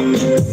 Thank you.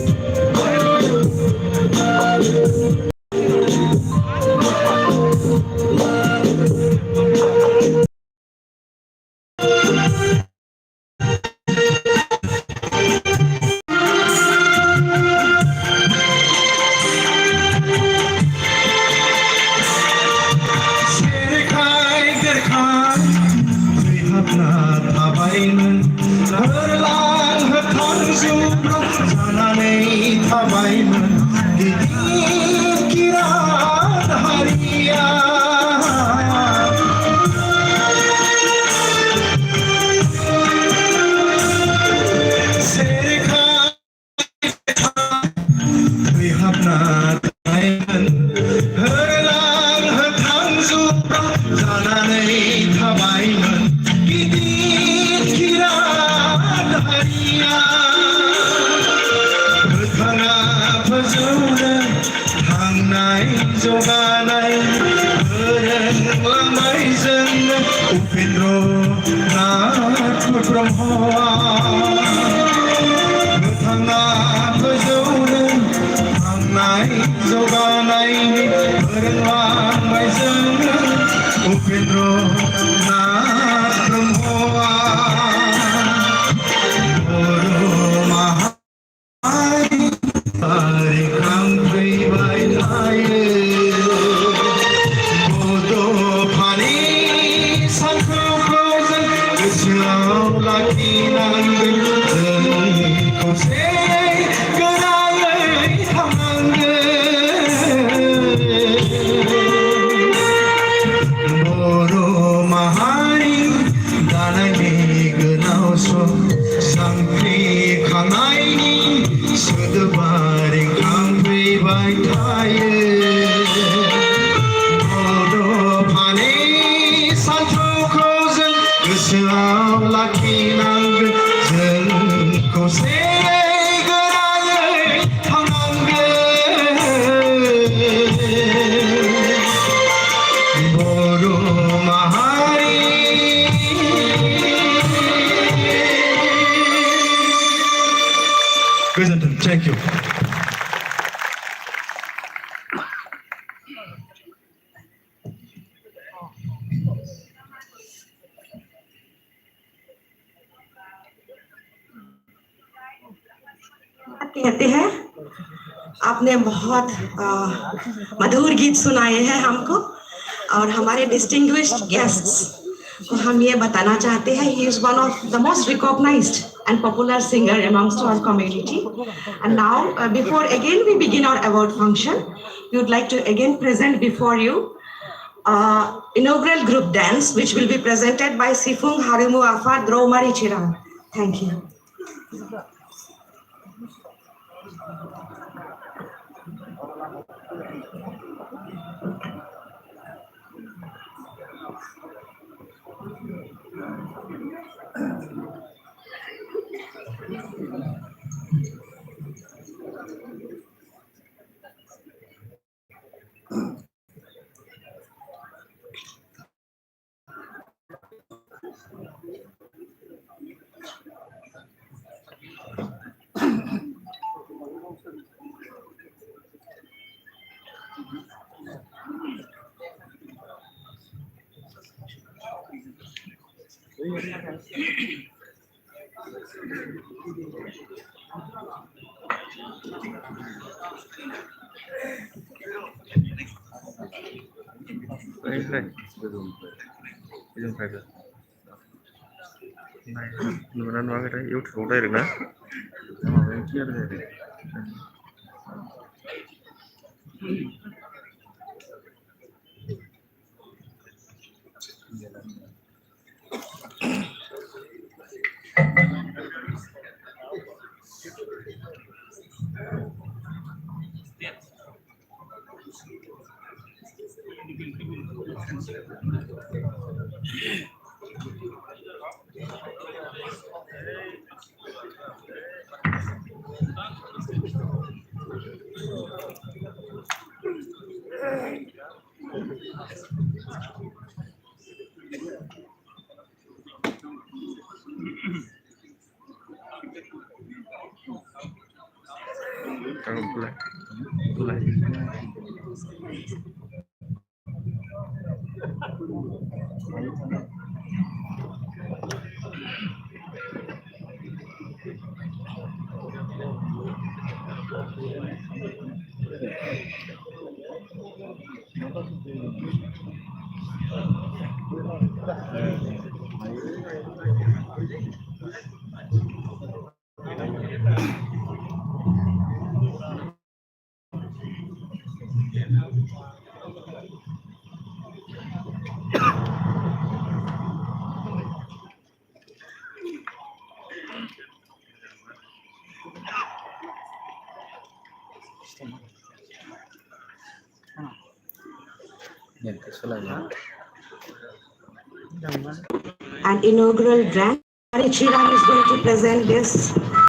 कहते हैं आपने बहुत मधुर गीत सुनाए हैं हमको और हमारे डिस्टिंग्विश्ड गेस्ट्स को हम ये बताना चाहते हैं he is one of the most recognized and popular singer amongst our community and now before again we begin our award function we would like to again present before you inaugural group dance which will be presented by Sifung Harimu Afa Dromari Chiran. Thank you. And inaugural grant. Sriram is going to present this